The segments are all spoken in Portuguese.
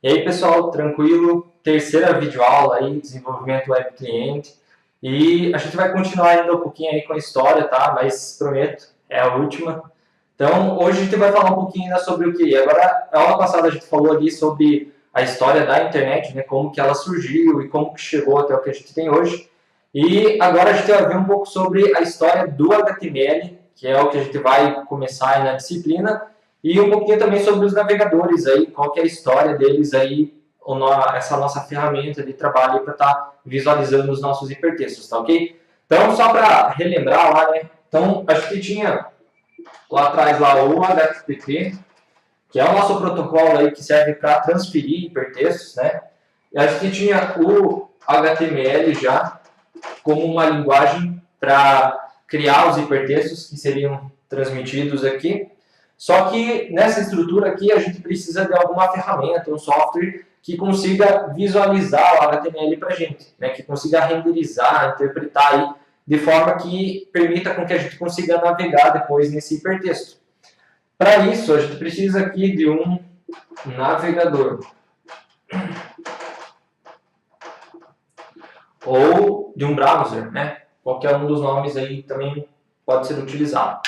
E aí, pessoal, tranquilo? Terceira videoaula aí, desenvolvimento web cliente. E a gente vai continuar ainda um pouquinho aí com a história, tá? Mas prometo, é a última. Então, hoje a gente vai falar um pouquinho ainda sobre o que? Agora, a aula passada a gente falou ali sobre a história da internet, né? Como que ela surgiu e como que chegou até o que a gente tem hoje. E agora a gente vai ver um pouco sobre a história do HTML, que é o que a gente vai começar aí na disciplina, e um pouquinho também sobre os navegadores aí, qual que é a história deles aí, essa nossa ferramenta de trabalho para estar visualizando os nossos hipertextos, tá ok? Então, só para relembrar lá, né? Então, a gente tinha lá atrás lá o HTTP, que é o nosso protocolo aí que serve para transferir hipertextos, né? E a gente tinha o HTML já como uma linguagem para criar os hipertextos que seriam transmitidos aqui. Só que nessa estrutura aqui a gente precisa de alguma ferramenta, um software que consiga visualizar o HTML para a gente, né? Que consiga renderizar, interpretar aí, de forma que permita com que a gente consiga navegar depois nesse hipertexto. Para isso, a gente precisa aqui de um navegador ou de um browser, né? Qualquer um dos nomes aí também pode ser utilizado.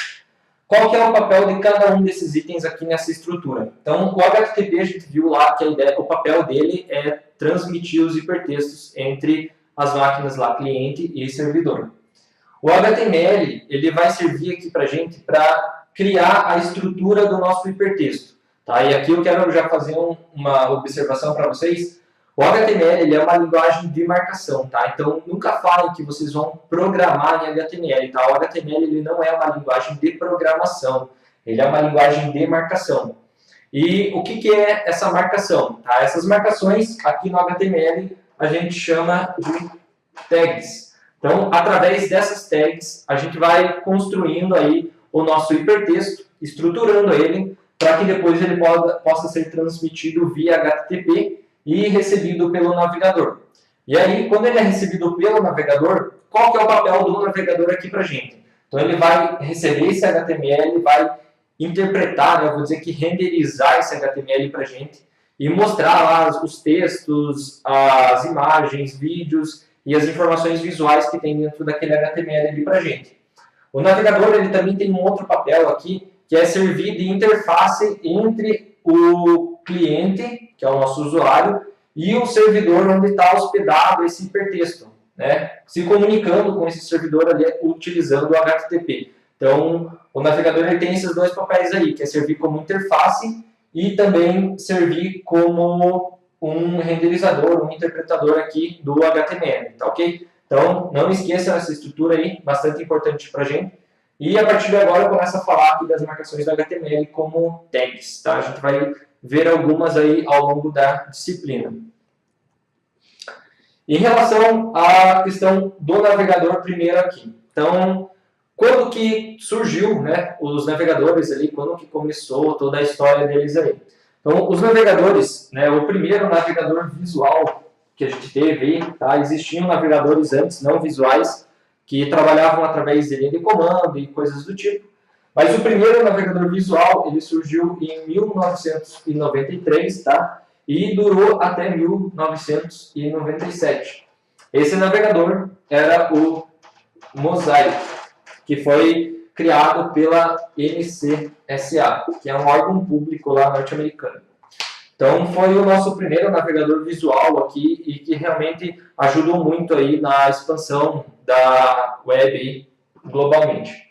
Qual que é o papel de cada um desses itens aqui nessa estrutura? Então, o HTTP a gente viu lá que a ideia, o papel dele é transmitir os hipertextos entre as máquinas lá, cliente e servidor. O HTML ele vai servir aqui para a gente para criar a estrutura do nosso hipertexto. Tá? E aqui eu quero já fazer uma observação para vocês. O HTML ele é uma linguagem de marcação, tá? Então, nunca falem que vocês vão programar em HTML, tá? O HTML ele não é uma linguagem de programação, ele é uma linguagem de marcação. E o que é essa marcação? Tá? Essas marcações, aqui no HTML, a gente chama de tags. Então, através dessas tags, a gente vai construindo aí o nosso hipertexto, estruturando ele, para que depois ele possa ser transmitido via HTTP, e recebido pelo navegador. E aí, quando ele é recebido pelo navegador, qual que é o papel do navegador aqui para a gente? Então, ele vai receber esse HTML, vai interpretar, né, eu vou dizer que renderizar esse HTML para a gente e mostrar lá os textos, as imagens, vídeos e as informações visuais que tem dentro daquele HTML ali para a gente. O navegador ele também tem um outro papel aqui, que é servir de interface entre o cliente, que é o nosso usuário, e o servidor onde está hospedado esse hipertexto, né? Se comunicando com esse servidor ali utilizando o HTTP. Então, o navegador ele tem esses dois papéis aí, que é servir como interface e também servir como um renderizador, um interpretador aqui do HTML, tá ok? Então, não esqueçam essa estrutura aí, bastante importante para a gente. E a partir de agora eu começo a falar aqui das marcações do HTML como tags, tá? A gente vai ver algumas aí ao longo da disciplina. Em relação à questão do navegador primeiro aqui. Então, quando que surgiu, né, os navegadores ali, quando que começou toda a história deles aí? Então, os navegadores, né, o primeiro navegador visual que a gente teve aí, tá? Existiam navegadores antes, não visuais, que trabalhavam através de linha de comando e coisas do tipo. Mas o primeiro navegador visual, ele surgiu em 1993, tá? E durou até 1997. Esse navegador era o Mosaic, que foi criado pela NCSA, que é um órgão público lá norte-americano. Então, foi o nosso primeiro navegador visual aqui e que realmente ajudou muito aí na expansão da web globalmente.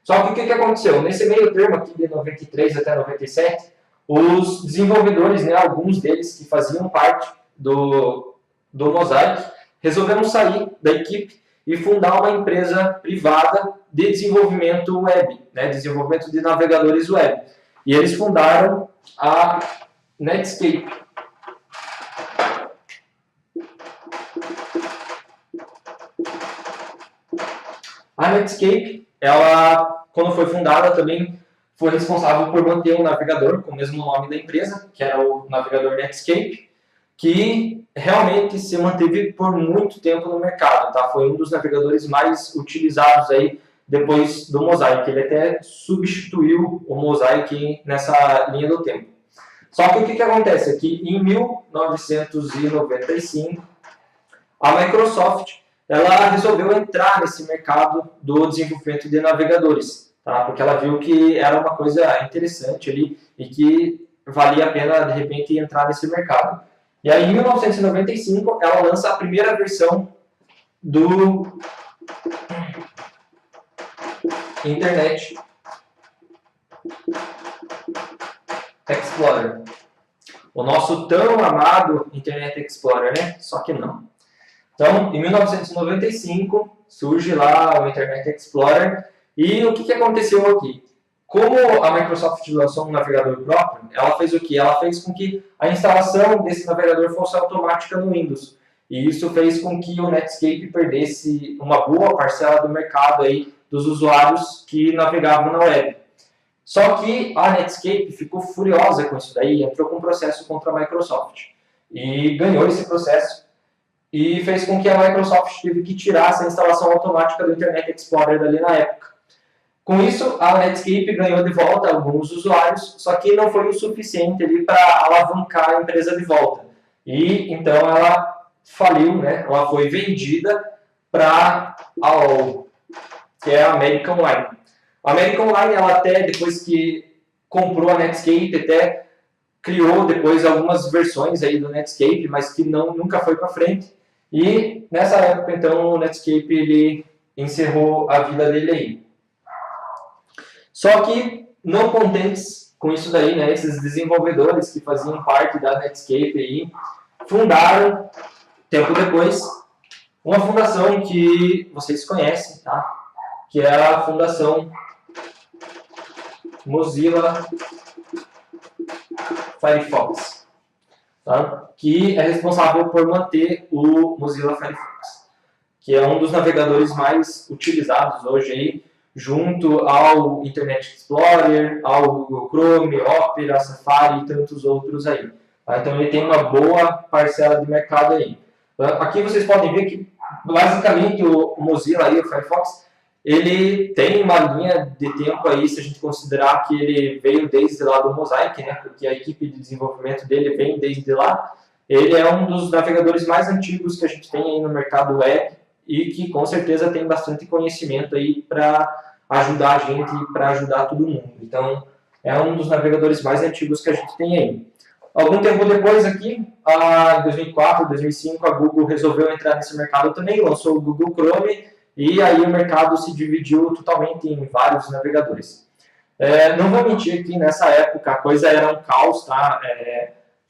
Só que o que aconteceu? Nesse meio termo aqui de 93 até 97, os desenvolvedores, né, alguns deles que faziam parte do Mosaic, resolveram sair da equipe e fundar uma empresa privada de desenvolvimento web, né, desenvolvimento de navegadores web. E eles fundaram a Netscape. A Netscape, ela, quando foi fundada, também foi responsável por manter um navegador com o mesmo nome da empresa, que era o navegador Netscape, que realmente se manteve por muito tempo no mercado, tá? Foi um dos navegadores mais utilizados aí depois do Mosaic. Ele até substituiu o Mosaic nessa linha do tempo. Só que o que acontece aqui? Em 1995, a Microsoft ela resolveu entrar nesse mercado do desenvolvimento de navegadores, tá? Porque ela viu que era uma coisa interessante ali e que valia a pena, de repente, entrar nesse mercado. E aí, em 1995, ela lança a primeira versão do Internet Explorer. O nosso tão amado Internet Explorer, né? Só que não. Então, em 1995, surge lá o Internet Explorer. E o que aconteceu aqui? Como a Microsoft lançou um navegador próprio, ela fez o quê? Ela fez com que a instalação desse navegador fosse automática no Windows. E isso fez com que o Netscape perdesse uma boa parcela do mercado aí dos usuários que navegavam na web. Só que a Netscape ficou furiosa com isso daí, entrou com um processo contra a Microsoft. E ganhou esse processo e fez com que a Microsoft teve que tirar essa instalação automática do Internet Explorer ali na época. Com isso, a Netscape ganhou de volta alguns usuários, só que não foi o suficiente ali para alavancar a empresa de volta. E então ela faliu, né? Ela foi vendida para a AOL, que é a American Online. A American Online, ela até, depois que comprou a Netscape, até criou depois algumas versões aí do Netscape, mas que nunca foi para frente. E nessa época, então, o Netscape ele encerrou a vida dele aí. Só que, não contentes com isso daí, né, esses desenvolvedores que faziam parte da Netscape aí, fundaram, tempo depois, uma fundação que vocês conhecem, tá? Que é a Fundação Mozilla Firefox, tá? Que é responsável por manter o Mozilla Firefox, que é um dos navegadores mais utilizados hoje aí, junto ao Internet Explorer, ao Google Chrome, Opera, Safari e tantos outros aí. Tá? Então ele tem uma boa parcela de mercado aí. Aqui vocês podem ver que basicamente o Mozilla e o Firefox ele tem uma linha de tempo aí, se a gente considerar que ele veio desde lá do Mosaic, né? Porque a equipe de desenvolvimento dele vem desde lá. Ele é um dos navegadores mais antigos que a gente tem aí no mercado web e que com certeza tem bastante conhecimento aí para ajudar a gente e para ajudar todo mundo. Então, é um dos navegadores mais antigos que a gente tem aí. Algum tempo depois aqui, em 2004, 2005, a Google resolveu entrar nesse mercado também, lançou o Google Chrome e aí o mercado se dividiu totalmente em vários navegadores. Não vou mentir que nessa época a coisa era um caos, tá?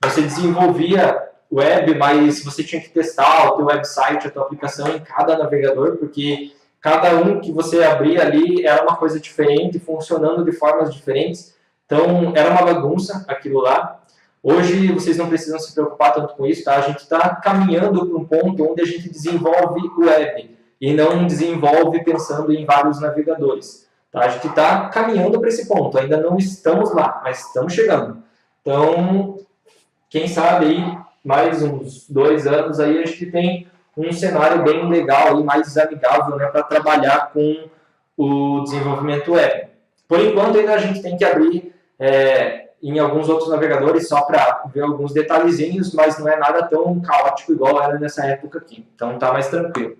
Você desenvolvia web, mas você tinha que testar o teu website, a tua aplicação em cada navegador, porque cada um que você abria ali era uma coisa diferente, funcionando de formas diferentes. Então, era uma bagunça aquilo lá. Hoje, vocês não precisam se preocupar tanto com isso, tá? A gente está caminhando para um ponto onde a gente desenvolve web e não desenvolve pensando em vários navegadores. Tá? A gente está caminhando para esse ponto, ainda não estamos lá, mas estamos chegando. Então, quem sabe aí, mais uns 2 anos aí, a gente tem um cenário bem legal e mais amigável, né, para trabalhar com o desenvolvimento web. Por enquanto, ainda a gente tem que abrir em alguns outros navegadores só para ver alguns detalhezinhos, mas não é nada tão caótico igual era nessa época aqui. Então, está mais tranquilo.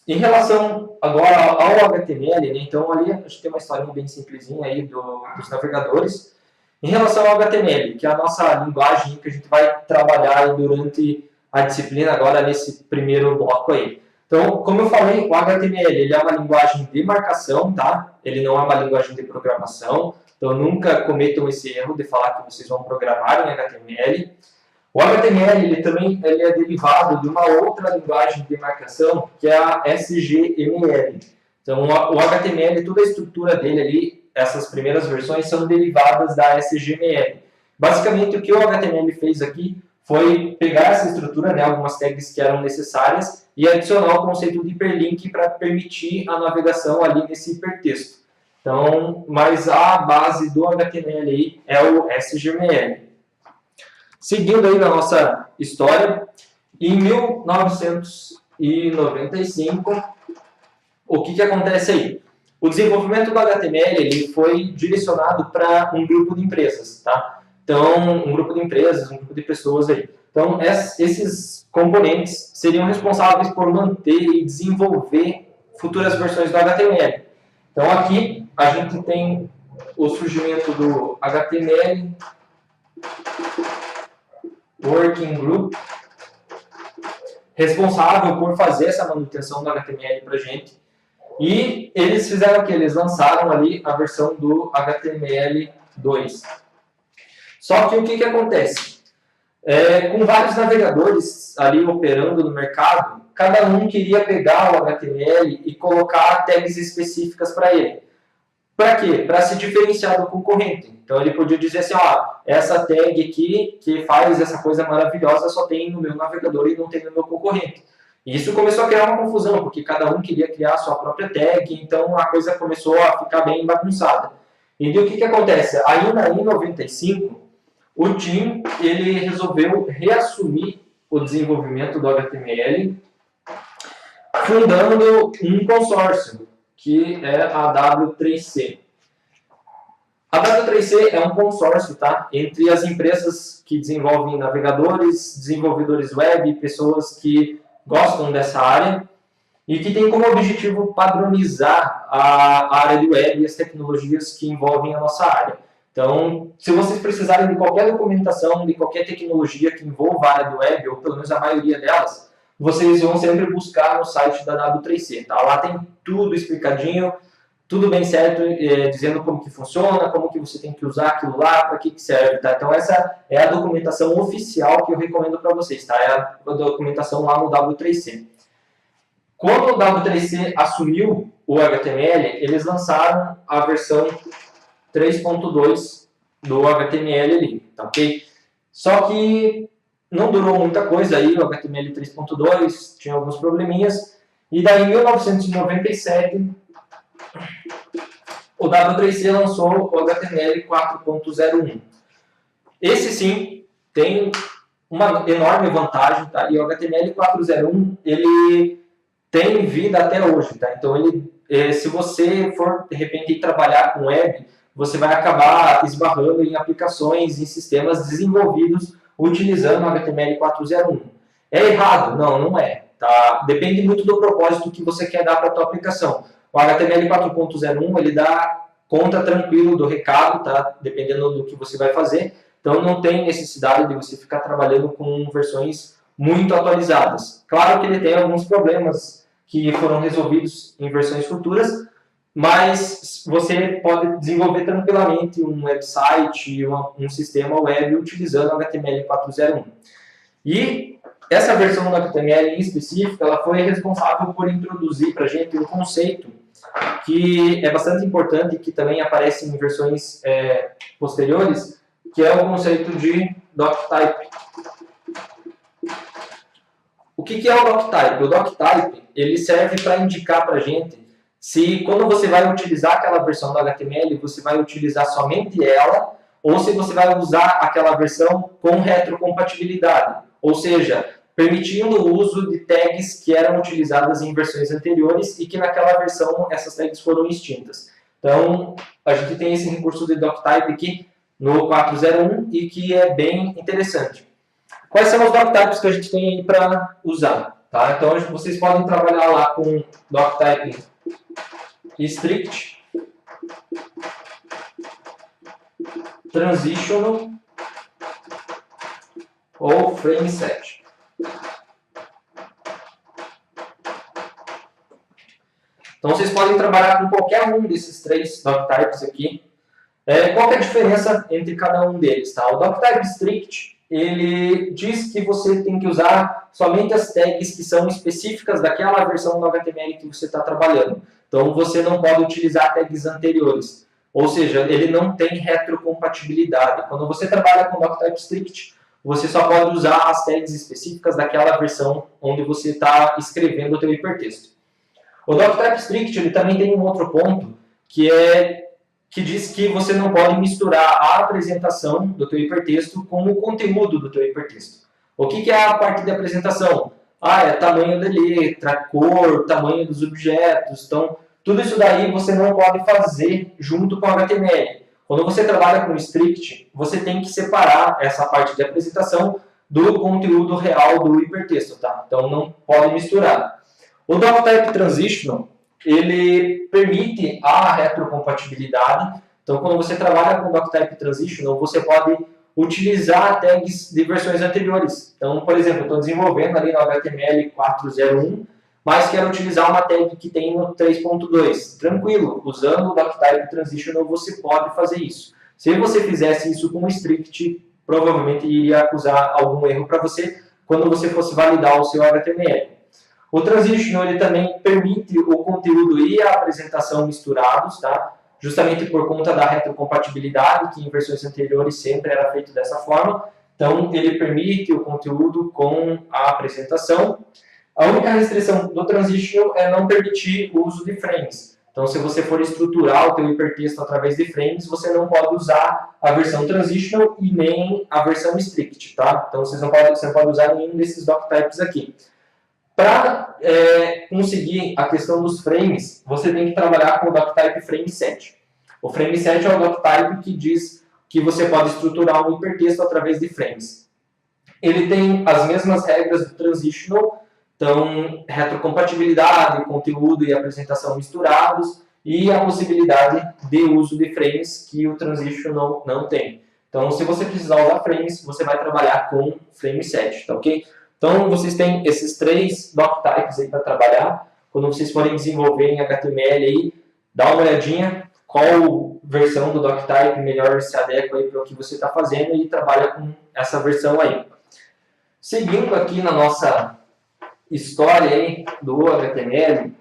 Em relação agora ao HTML, né, então ali a gente tem uma historinha bem simplesinha aí dos navegadores. Em relação ao HTML, que é a nossa linguagem que a gente vai trabalhar durante a disciplina agora nesse primeiro bloco aí. Então, como eu falei, o HTML ele é uma linguagem de marcação, tá? Ele não é uma linguagem de programação. Então, nunca cometam esse erro de falar que vocês vão programar em HTML. O HTML ele é derivado de uma outra linguagem de marcação, que é a SGML. Então, o HTML, toda a estrutura dele ali, essas primeiras versões são derivadas da SGML. Basicamente, o que o HTML fez aqui foi pegar essa estrutura, né, algumas tags que eram necessárias, e adicionar o conceito de hiperlink para permitir a navegação ali nesse hipertexto. Então, mas a base do HTML aí é o SGML. Seguindo aí na nossa história, em 1995, o que acontece aí? O desenvolvimento do HTML ele foi direcionado para um grupo de empresas, tá? Então, um grupo de empresas, um grupo de pessoas aí. Então, esses componentes seriam responsáveis por manter e desenvolver futuras versões do HTML. Então, aqui a gente tem o surgimento do HTML Working Group, responsável por fazer essa manutenção do HTML para a gente. E eles fizeram o que? Eles lançaram ali a versão do HTML2. Só que o que acontece? Com vários navegadores ali operando no mercado, cada um queria pegar o HTML e colocar tags específicas para ele. Para quê? Para se diferenciar do concorrente. Então ele podia dizer assim, ó, essa tag aqui que faz essa coisa maravilhosa só tem no meu navegador e não tem no meu concorrente. E isso começou a criar uma confusão, porque cada um queria criar a sua própria tag, então a coisa começou a ficar bem bagunçada. E o que acontece? Ainda em 95, o Tim ele resolveu reassumir o desenvolvimento do HTML, fundando um consórcio, que é a W3C. A W3C é um consórcio, tá, entre as empresas que desenvolvem navegadores, desenvolvedores web, pessoas que gostam dessa área e que tem como objetivo padronizar a área de web e as tecnologias que envolvem a nossa área. Então, se vocês precisarem de qualquer documentação, de qualquer tecnologia que envolva a área de web, ou pelo menos a maioria delas, vocês vão sempre buscar no site da W3C. Tá? Lá tem tudo explicadinho, tudo bem certo, dizendo como que funciona, como que você tem que usar aquilo lá, para que serve. Tá? Então, essa é a documentação oficial que eu recomendo para vocês. Tá? É a documentação lá no W3C. Quando o W3C assumiu o HTML, eles lançaram a versão 3.2 do HTML ali, tá ok? Só que não durou muita coisa aí, o HTML 3.2 tinha alguns probleminhas, e daí em 1997 o W3C lançou o HTML 4.01. Esse sim tem uma enorme vantagem, tá? E o HTML 4.01 ele tem vida até hoje, tá? Então se você for de repente trabalhar com web, você vai acabar esbarrando em aplicações, em sistemas desenvolvidos utilizando o HTML 4.01. É errado? Não, não é. Tá? Depende muito do propósito que você quer dar para a tua aplicação. O HTML 4.01 ele dá conta tranquilo do recado, tá? Dependendo do que você vai fazer. Então não tem necessidade de você ficar trabalhando com versões muito atualizadas. Claro que ele tem alguns problemas que foram resolvidos em versões futuras, mas você pode desenvolver tranquilamente um website, um sistema web utilizando o HTML 4.01. E essa versão do HTML em específico, ela foi responsável por introduzir para a gente um conceito que é bastante importante e que também aparece em versões posteriores, que é o conceito de doctype. O que é o doctype? O doctype ele serve para indicar para a gente se quando você vai utilizar aquela versão do HTML, você vai utilizar somente ela, ou se você vai usar aquela versão com retrocompatibilidade, ou seja, permitindo o uso de tags que eram utilizadas em versões anteriores e que naquela versão essas tags foram extintas. Então, a gente tem esse recurso de doctype aqui no 4.01 e que é bem interessante. Quais são os doctypes que a gente tem aí para usar? Tá? Então, vocês podem trabalhar lá com doctype strict, transitional ou frame set. Então vocês podem trabalhar com qualquer um desses três doctypes aqui. Qual que é a diferença entre cada um deles? Tá? O doctype strict ele diz que você tem que usar somente as tags que são específicas daquela versão do HTML que você está trabalhando. Então, você não pode utilizar tags anteriores. Ou seja, ele não tem retrocompatibilidade. Quando você trabalha com doctype strict, você só pode usar as tags específicas daquela versão onde você está escrevendo o seu hipertexto. O doctype strict ele também tem um outro ponto, que diz que você não pode misturar a apresentação do teu hipertexto com o conteúdo do teu hipertexto. O que é a parte de apresentação? É tamanho da letra, cor, tamanho dos objetos. Então, Tudo isso daí você não pode fazer junto com o HTML. Quando você trabalha com strict, você tem que separar essa parte de apresentação do conteúdo real do hipertexto, tá? Então não pode misturar. O Doctype Transitional, ele permite a retrocompatibilidade. Então quando você trabalha com Doctype Transitional, você pode utilizar tags de versões anteriores. Então, por exemplo, eu estou desenvolvendo ali no HTML 4.0.1, mas quero utilizar uma tag que tem no 3.2. Tranquilo, usando o Doctype Transitional você pode fazer isso. Se você fizesse isso com o strict, provavelmente iria acusar algum erro para você quando você fosse validar o seu HTML. O Transitional ele também permite o conteúdo e a apresentação misturados, tá? Justamente por conta da retrocompatibilidade, que em versões anteriores sempre era feito dessa forma. Então, ele permite o conteúdo com a apresentação. A única restrição do Transitional é não permitir o uso de frames. Então, se você for estruturar o teu hipertexto através de frames, você não pode usar a versão Transitional e nem a versão Strict, tá? Então, você não pode usar nenhum desses doctypes aqui. Para conseguir a questão dos frames, você tem que trabalhar com o Doctype Frame Set. O Frame Set é o Doctype que diz que você pode estruturar um hipertexto através de frames. Ele tem as mesmas regras do Transitional, então retrocompatibilidade, conteúdo e apresentação misturados, e a possibilidade de uso de frames que o Transitional não tem. Então, se você precisar usar frames, você vai trabalhar com Frame Set, tá ok? Então, vocês têm esses 3 doctypes aí para trabalhar. Quando vocês forem desenvolver em HTML aí, dá uma olhadinha qual versão do doctype melhor se adequa para o que você está fazendo e trabalha com essa versão aí. Seguindo aqui na nossa história aí do HTML,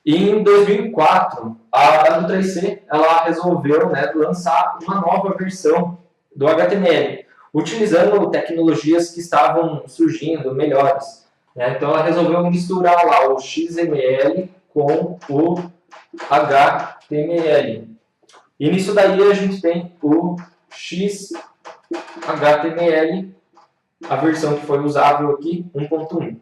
em 2004, a W3C ela resolveu, né, lançar uma nova versão do HTML, utilizando tecnologias que estavam surgindo melhores, né? Então ela resolveu misturar lá o XML com o HTML. E nisso daí a gente tem o XHTML, a versão que foi usável aqui, 1.1.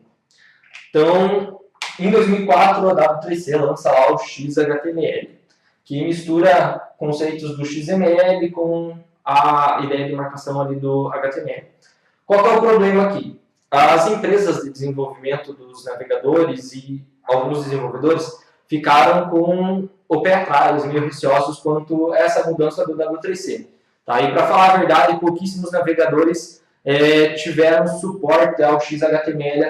Então, em 2004, a W3C lança lá o XHTML, que mistura conceitos do XML com a ideia de marcação ali do HTML. Qual que é o problema aqui? As empresas de desenvolvimento dos navegadores e alguns desenvolvedores ficaram com o pé atrás, meio receosos quanto a essa mudança do W3C. Tá? E para falar a verdade, pouquíssimos navegadores tiveram suporte ao XHTML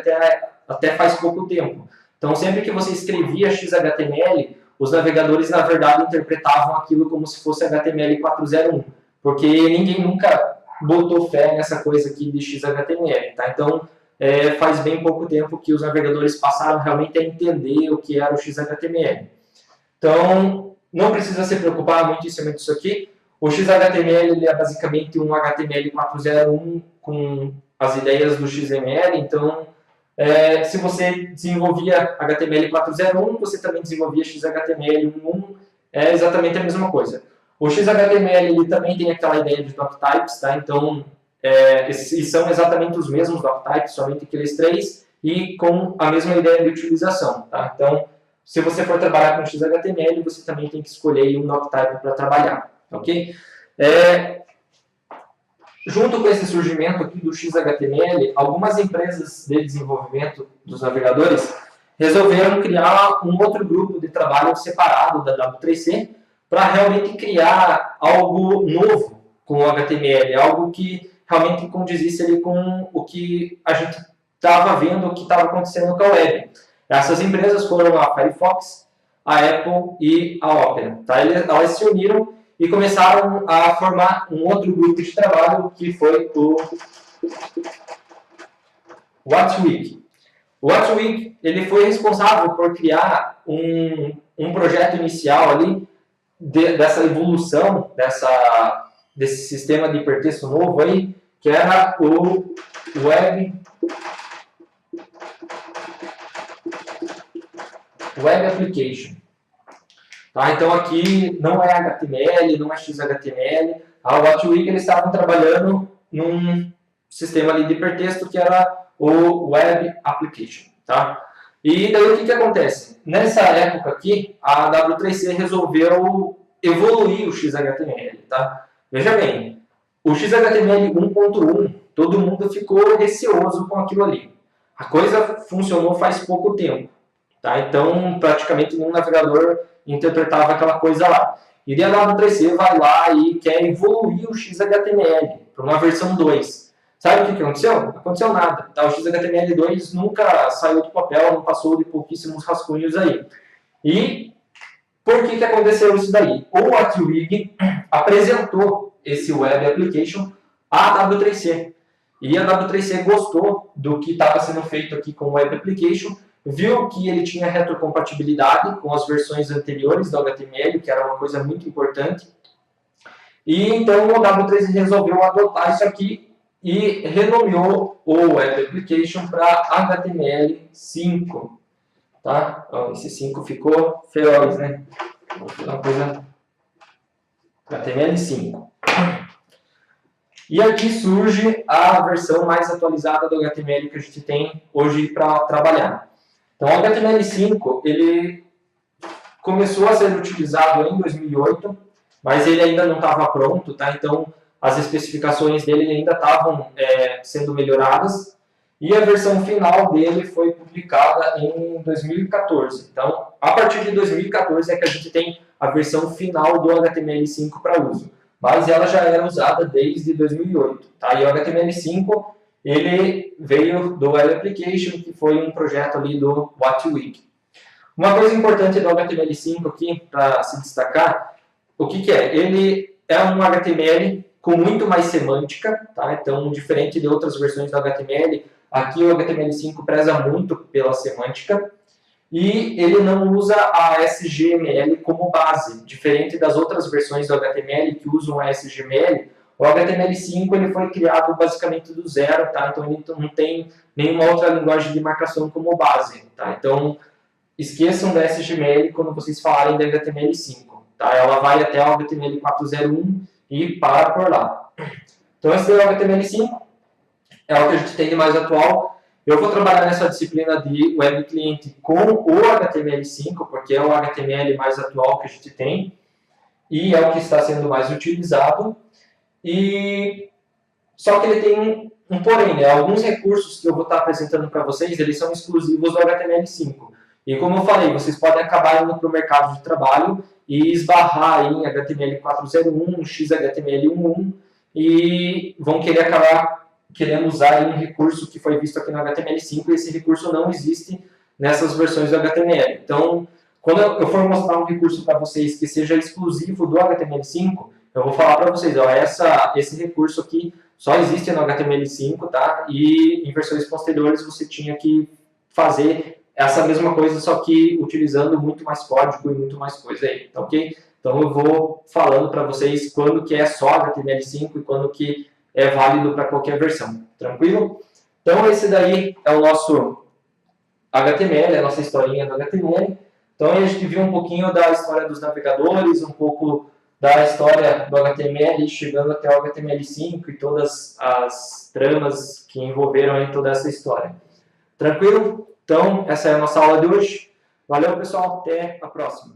até faz pouco tempo. Então, sempre que você escrevia XHTML, os navegadores, na verdade, interpretavam aquilo como se fosse HTML 4.0.1, porque ninguém nunca botou fé nessa coisa aqui de XHTML. Tá? Então, faz bem pouco tempo que os navegadores passaram realmente a entender o que era o XHTML. Então, não precisa se preocupar muito em cima disso aqui. O XHTML ele é basicamente um HTML 4.0.1 com as ideias do XML. Então, se você desenvolvia HTML 4.0.1, você também desenvolvia XHTML 1.1, é exatamente a mesma coisa. O XHTML ele também tem aquela ideia de doctypes, tá? Então, e são exatamente os mesmos doctypes, somente aqueles 3, e com a mesma ideia de utilização, tá? Então, se você for trabalhar com XHTML, você também tem que escolher um doctype para trabalhar, ok? Junto com esse surgimento aqui do XHTML, algumas empresas de desenvolvimento dos navegadores resolveram criar um outro grupo de trabalho separado da W3C para realmente criar algo novo com o HTML, algo que realmente condizisse ali com o que a gente estava vendo, o que estava acontecendo com a web. Essas empresas foram a Firefox, a Apple e a Opera. Tá? Elas se uniram e começaram a formar um outro grupo de trabalho que foi o WhatWiki. O WhatWiki ele foi responsável por criar um projeto inicial ali dessa evolução, desse sistema de hipertexto novo aí, que era o Web Application. Tá? Então aqui não é HTML, não é XHTML. A WhatWiki eles estavam trabalhando num sistema ali de hipertexto que era o Web Application. Tá? E daí o que acontece? Nessa época aqui, a W3C resolveu evoluir o XHTML, tá? Veja bem, o XHTML 1.1, todo mundo ficou receoso com aquilo ali. A coisa funcionou faz pouco tempo, tá? Então, praticamente nenhum navegador interpretava aquela coisa lá. E daí a W3C vai lá e quer evoluir o XHTML para uma versão 2. Sabe o que aconteceu? Não aconteceu nada. Tá? O XHTML2 nunca saiu do papel, não passou de pouquíssimos rascunhos aí. E por que aconteceu isso daí? O Atwig apresentou esse Web Application à W3C. E a W3C gostou do que estava sendo feito aqui com o Web Application, viu que ele tinha retrocompatibilidade com as versões anteriores do HTML, que era uma coisa muito importante. E então o W3C resolveu adotar isso aqui e renomeou o Web Application para HTML5. Tá? Então, esse 5 ficou feroz, né? Vou fazer uma coisa... HTML5. E aqui surge a versão mais atualizada do HTML que a gente tem hoje para trabalhar. Então, o HTML5 ele começou a ser utilizado em 2008, mas ele ainda não estava pronto, tá? Então, as especificações dele ainda estavam sendo melhoradas, e a versão final dele foi publicada em 2014. Então, a partir de 2014 é que a gente tem a versão final do HTML5 para uso, mas ela já era usada desde 2008. Tá? E o HTML5 ele veio do Web Application, que foi um projeto ali do Atwig. Uma coisa importante do HTML5 aqui, para se destacar, o que é? Ele é um HTML com muito mais semântica, tá? Então, diferente de outras versões do HTML, aqui o HTML5 preza muito pela semântica, e ele não usa a SGML como base, diferente das outras versões do HTML que usam a SGML. O HTML5 ele foi criado basicamente do zero, tá? Então ele não tem nenhuma outra linguagem de marcação como base, tá? Então esqueçam da SGML quando vocês falarem da HTML5, tá? Ela vai até o HTML 4.0.1 e para por lá. Então esse é o HTML5, é o que a gente tem de mais atual. Eu vou trabalhar nessa disciplina de Web Cliente com o HTML5, porque é o HTML mais atual que a gente tem e é o que está sendo mais utilizado. E só que ele tem um porém, né? Alguns recursos que eu vou estar apresentando para vocês, eles são exclusivos do HTML5. E como eu falei, vocês podem acabar indo para o mercado de trabalho e esbarrar em HTML 4.0.1, XHTML 1.1 e vão querer acabar querendo usar um recurso que foi visto aqui no HTML5 e esse recurso não existe nessas versões do HTML. Então, quando eu for mostrar um recurso para vocês que seja exclusivo do HTML5, eu vou falar para vocês, ó, esse recurso aqui só existe no HTML5, tá? E em versões posteriores você tinha que fazer essa mesma coisa, só que utilizando muito mais código e muito mais coisa aí, tá ok? Então eu vou falando para vocês quando que é só HTML5 e quando que é válido para qualquer versão, tranquilo? Então esse daí é o nosso HTML, a nossa historinha do HTML. Então a gente viu um pouquinho da história dos navegadores, um pouco da história do HTML, chegando até o HTML5 e todas as tramas que envolveram aí toda essa história. Tranquilo? Então, essa é a nossa aula de hoje. Valeu, pessoal. Até a próxima.